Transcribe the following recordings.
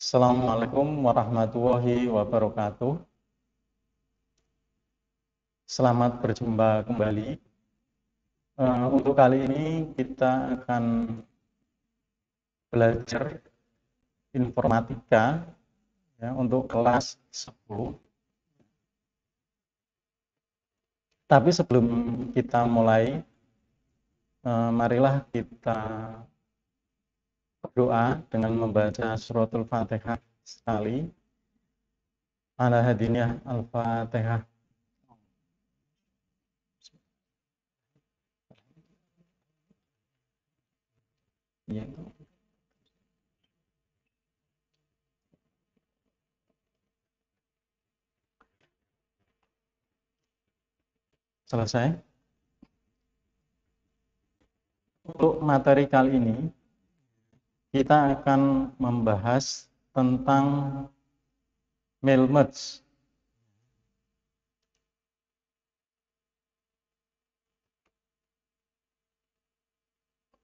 Assalamualaikum warahmatullahi wabarakatuh. Selamat berjumpa kembali. Untuk kali ini kita akan belajar informatika ya, untuk kelas 10. Tapi sebelum kita mulai, marilah kita berdoa dengan membaca suratul Fatihah sekali. Ala hadiniyah al-Fatihah. Ya. Selesai. Untuk materi kali ini, kita akan membahas tentang mail merge.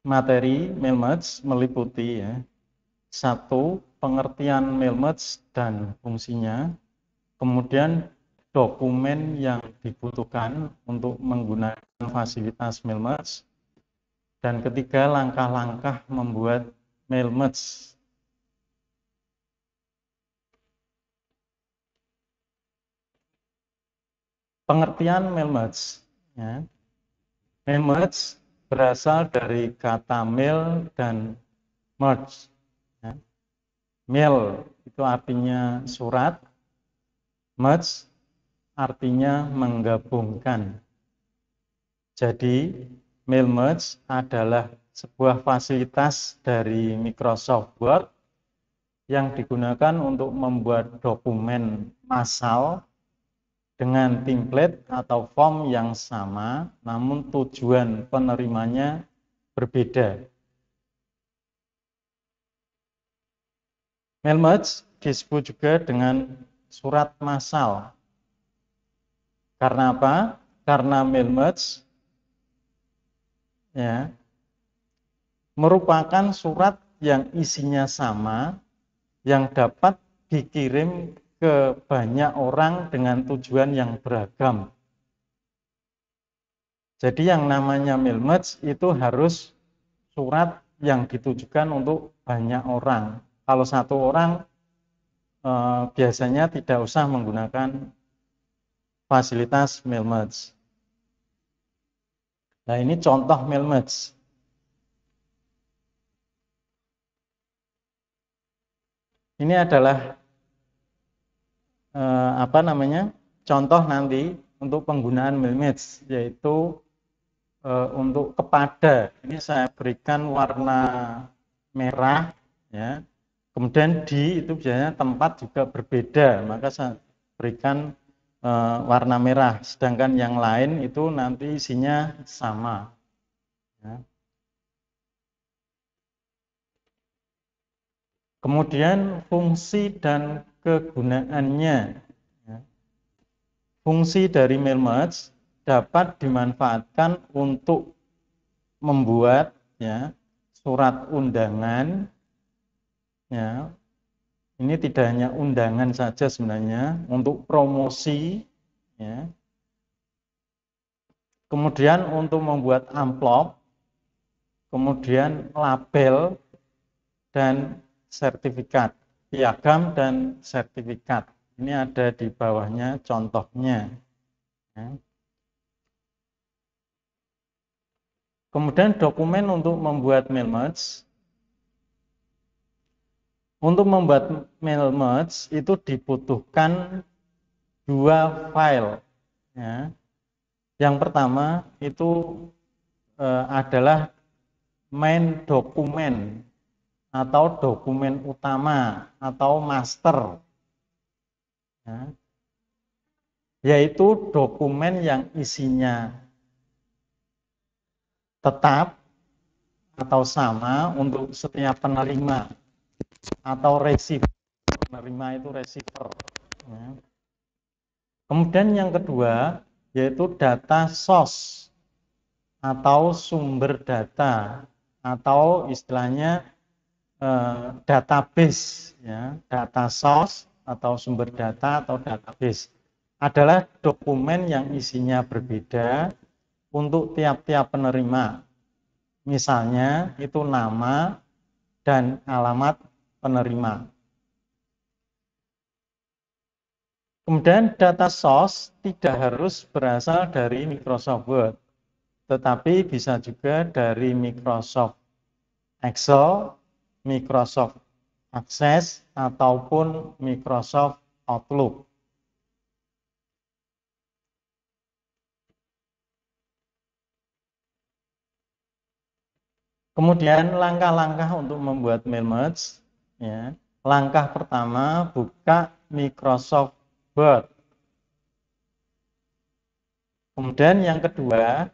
Materi mail merge meliputi satu, pengertian mail merge dan fungsinya, kemudian dokumen yang dibutuhkan untuk menggunakan fasilitas mail merge, dan ketiga, langkah-langkah membuat mail merge. Pengertian mail merge. Ya. Mail merge berasal dari kata mail dan merge. Ya. Mail itu artinya surat, merge artinya menggabungkan. Jadi, mail merge adalah sebuah fasilitas dari Microsoft Word yang digunakan untuk membuat dokumen massal dengan template atau form yang sama, namun tujuan penerimanya berbeda. Mail merge disebut juga dengan surat massal. Karena apa? Karena mail merge merupakan surat yang isinya sama, yang dapat dikirim ke banyak orang dengan tujuan yang beragam. Jadi yang namanya mail merge itu harus surat yang ditujukan untuk banyak orang. Kalau satu orang biasanya tidak usah menggunakan fasilitas mail merge. Nah, ini contoh mail merge. Ini adalah contoh nanti untuk penggunaan mail merge, yaitu untuk kepada. Ini saya berikan warna merah, ya. Kemudian di itu biasanya tempat juga berbeda, maka saya berikan warna merah. Sedangkan yang lain itu nanti isinya sama. Ya. Kemudian fungsi dan kegunaannya. Ya. Fungsi dari mail merge dapat dimanfaatkan untuk membuat surat undangan. Ya. Ini tidak hanya undangan saja sebenarnya, untuk promosi. Ya. Kemudian untuk membuat amplop, kemudian label dan sertifikat, piagam dan sertifikat. Ini ada di bawahnya contohnya. Ya. Kemudian dokumen untuk membuat mail merge. Untuk membuat mail merge itu dibutuhkan dua file. Ya. Yang pertama itu adalah main dokumen atau dokumen utama atau master. Ya. Yaitu dokumen yang isinya tetap atau sama untuk setiap penerima atau receiver. Penerima itu receiver. Ya. Kemudian yang kedua yaitu data source atau sumber data, atau istilahnya database, ya, data source atau sumber data atau database adalah dokumen yang isinya berbeda untuk tiap-tiap penerima. Misalnya itu nama dan alamat penerima. Kemudian data source tidak harus berasal dari Microsoft Word, tetapi bisa juga dari Microsoft Excel, Microsoft Access, ataupun Microsoft Outlook. Kemudian langkah-langkah untuk membuat mail merge, ya. Langkah pertama, buka Microsoft Word. Kemudian yang kedua,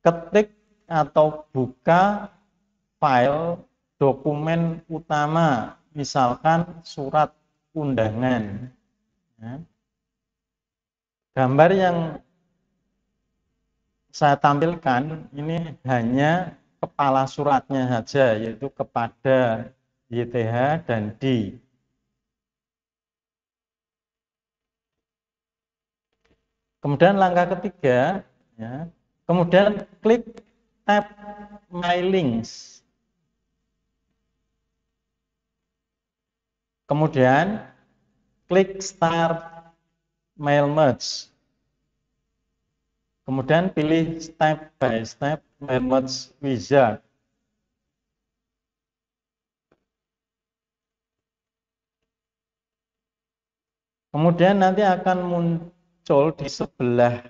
ketik atau buka file dokumen utama, misalkan surat undangan. Ya. Gambar yang saya tampilkan ini hanya kepala suratnya saja, yaitu kepada YTH dan D. Kemudian langkah ketiga, ya, kemudian klik tab My Links. Kemudian klik Start Mail Merge. Kemudian pilih Step by Step Mail Merge Wizard. Kemudian nanti akan muncul di sebelah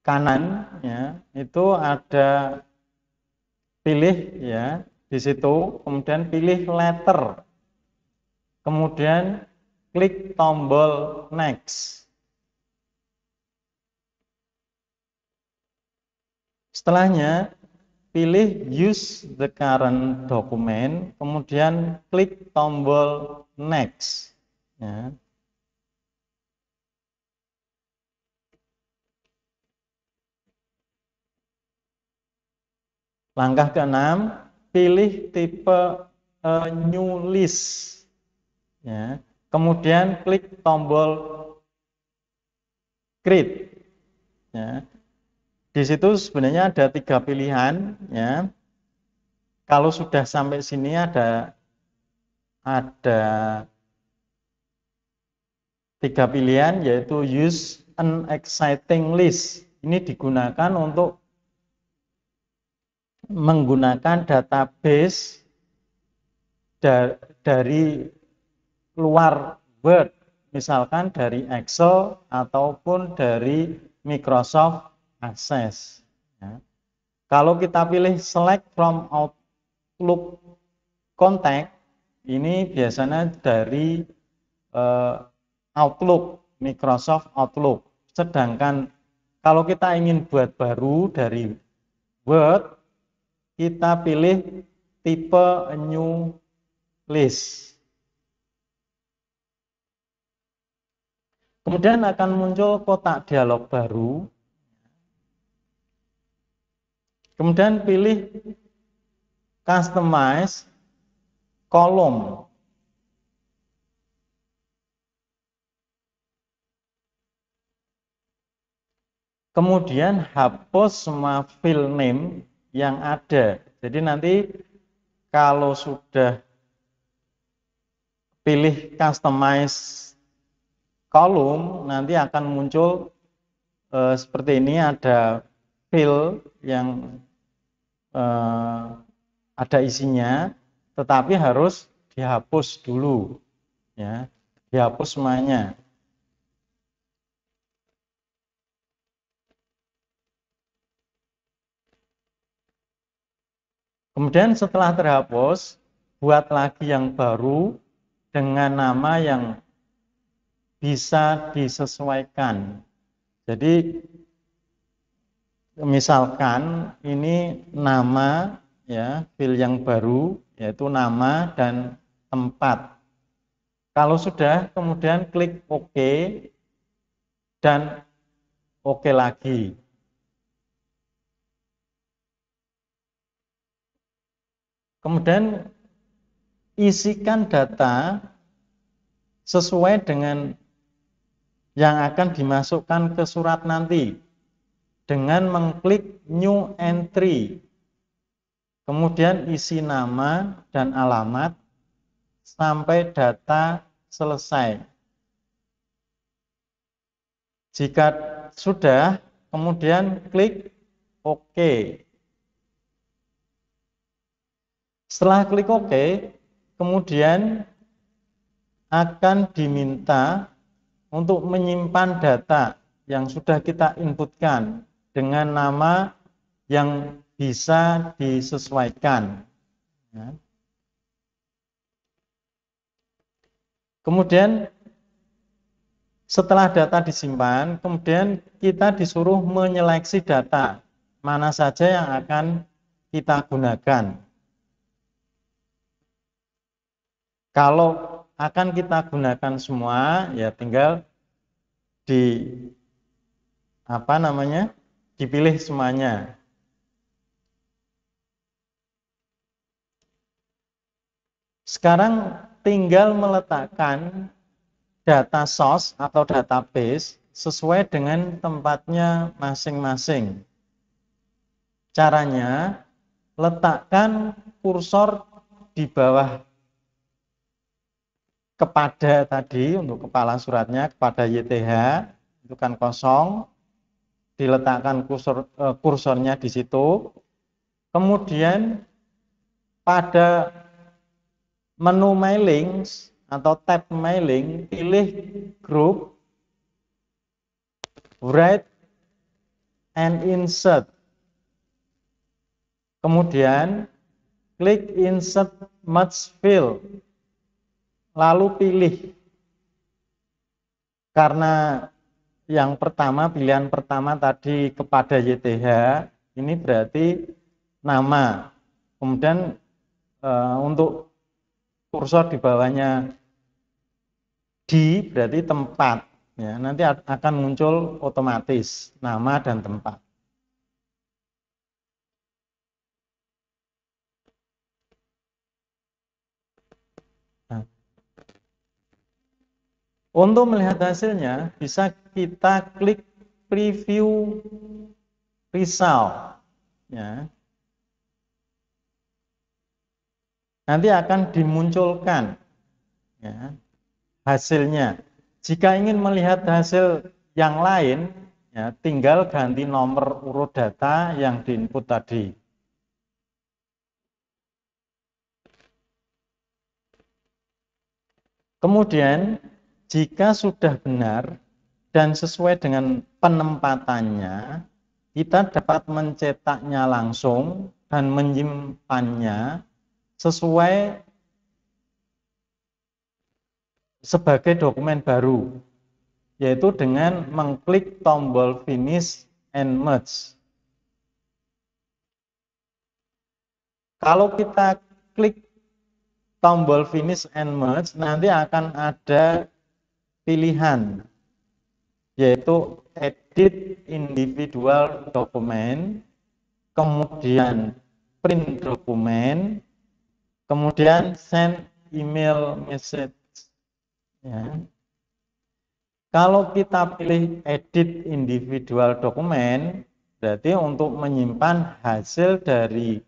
kanan, ya, itu ada pilih, ya, di situ, kemudian pilih letter, kemudian klik tombol next. Setelahnya pilih use the current document, kemudian klik tombol next, ya. Langkah keenam, pilih tipe new list, ya. Kemudian klik tombol create, ya. Di situ sebenarnya ada 3 pilihan, ya. Kalau sudah sampai sini ada 3 pilihan, yaitu use an exciting list. Ini digunakan untuk menggunakan database dari luar Word, misalkan dari Excel ataupun dari Microsoft Access. Ya. Kalau kita pilih select from Outlook contact, ini biasanya dari Outlook, Microsoft Outlook. Sedangkan kalau kita ingin buat baru dari Word, kita pilih tipe new list. Kemudian akan muncul kotak dialog baru. Kemudian pilih customize kolom. Kemudian hapus semua file name yang ada. Jadi nanti kalau sudah pilih customize kolom, nanti akan muncul seperti ini, ada file yang ada isinya, tetapi harus dihapus dulu, ya, dihapus semuanya. Kemudian setelah terhapus, buat lagi yang baru dengan nama yang bisa disesuaikan. Jadi misalkan ini nama, ya, file yang baru yaitu nama dan tempat. Kalau sudah, kemudian klik OK dan OK lagi. Kemudian isikan data sesuai dengan yang akan dimasukkan ke surat nanti dengan mengklik new entry. Kemudian isi nama dan alamat sampai data selesai. Jika sudah, kemudian klik OK. Setelah klik OK, kemudian akan diminta untuk menyimpan data yang sudah kita inputkan dengan nama yang bisa disesuaikan. Ya. Kemudian setelah data disimpan, kemudian kita disuruh menyeleksi data mana saja yang akan kita gunakan. Kalau akan kita gunakan semua, ya tinggal dipilih semuanya. Sekarang tinggal meletakkan data source atau database sesuai dengan tempatnya masing-masing. Caranya, letakkan kursor di bawah kepada tadi untuk kepala suratnya, kepada YTH, itu kan kosong, diletakkan kursornya di situ. Kemudian pada menu mailing atau tab mailing, pilih group, write, and insert. Kemudian klik insert merge field, lalu pilih. Karena yang pertama, pilihan pertama tadi kepada YTH, ini berarti nama. Kemudian untuk kursor di bawahnya di berarti tempat. Ya, nanti akan muncul otomatis nama dan tempat. Nah, untuk melihat hasilnya, bisa kita klik preview result. Ya. Nanti akan dimunculkan ya, hasilnya. Jika ingin melihat hasil yang lain, ya, tinggal ganti nomor urut data yang diinput tadi. Kemudian, jika sudah benar dan sesuai dengan penempatannya, kita dapat mencetaknya langsung dan menyimpannya sesuai sebagai dokumen baru, yaitu dengan mengklik tombol finish and merge. Kalau kita klik tombol finish and merge, nanti akan ada pilihan, yaitu edit individual dokumen, kemudian print dokumen, kemudian send email message. Ya. Kalau kita pilih edit individual dokumen, berarti untuk menyimpan hasil dari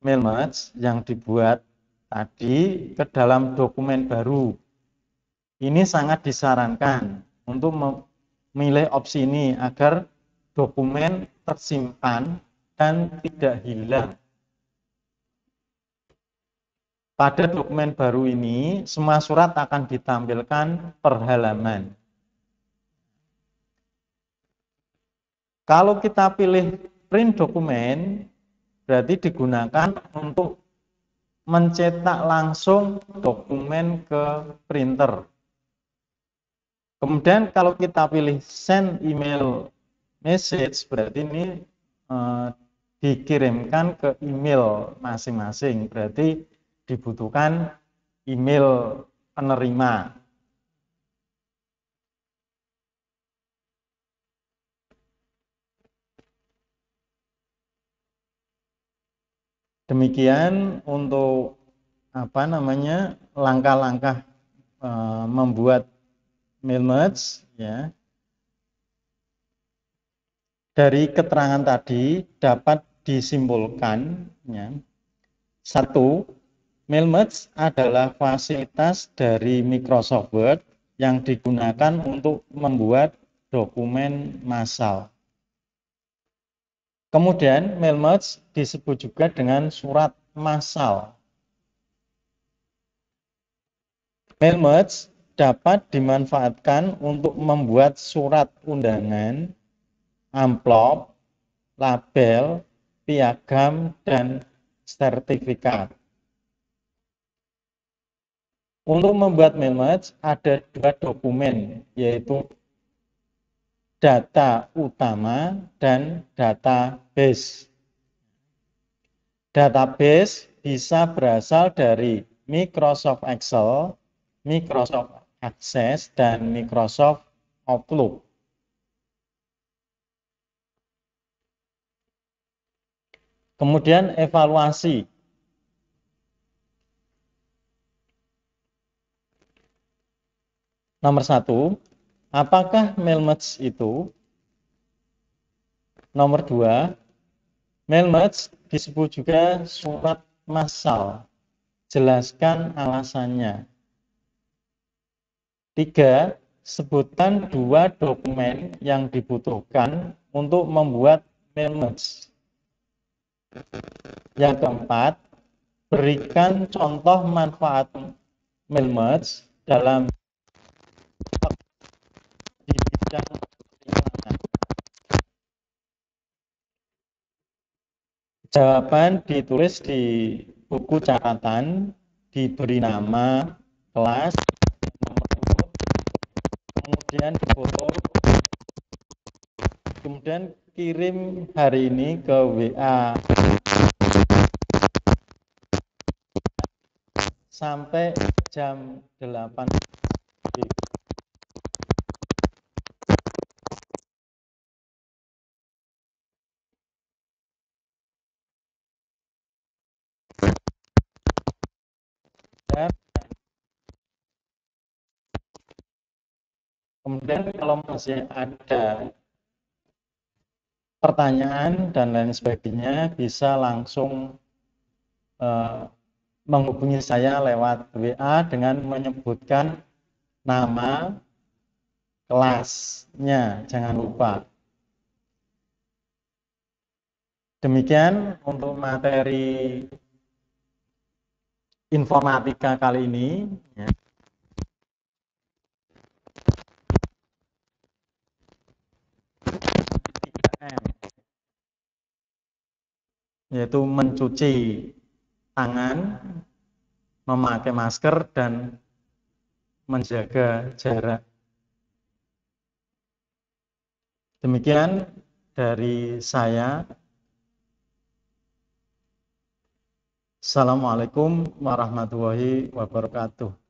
mail merge yang dibuat tadi ke dalam dokumen baru. Ini sangat disarankan untuk memilih opsi ini agar dokumen tersimpan dan tidak hilang. Pada dokumen baru ini, semua surat akan ditampilkan per halaman. Kalau kita pilih print dokumen, berarti digunakan untuk mencetak langsung dokumen ke printer. Kemudian kalau kita pilih send email message, berarti ini dikirimkan ke email masing-masing. Berarti dibutuhkan email penerima. Demikian untuk langkah-langkah membuat mail merge ya. Dari keterangan tadi dapat disimpulkan ya. Satu, mail merge adalah fasilitas dari Microsoft Word yang digunakan untuk membuat dokumen massal. Kemudian mail merge disebut juga dengan surat massal. Mail merge dapat dimanfaatkan untuk membuat surat undangan, amplop, label, piagam, dan sertifikat. Untuk membuat mail merge ada dua dokumen, yaitu data utama dan database. Database bisa berasal dari Microsoft Excel, Microsoft Access, dan Microsoft Outlook. Kemudian evaluasi. Nomor 1, apakah mail merge itu? Nomor 2, mail merge disebut juga surat massal. Jelaskan alasannya. 3, sebutkan dua dokumen yang dibutuhkan untuk membuat mail merge. Yang keempat, berikan contoh manfaat mail merge dalam di bidang periklanan. Jawaban ditulis di buku catatan, diberi nama, kelas, nomor urut, kemudian difoto, kemudian kirim hari ini ke WA sampai jam 8. Kemudian kalau masih ada pertanyaan dan lain sebagainya bisa langsung menghubungi saya lewat WA dengan menyebutkan nama, kelasnya, jangan lupa. Demikian untuk materi informatika kali ini. Ya. Yaitu mencuci tangan, memakai masker, dan menjaga jarak. Demikian dari saya. Assalamualaikum warahmatullahi wabarakatuh.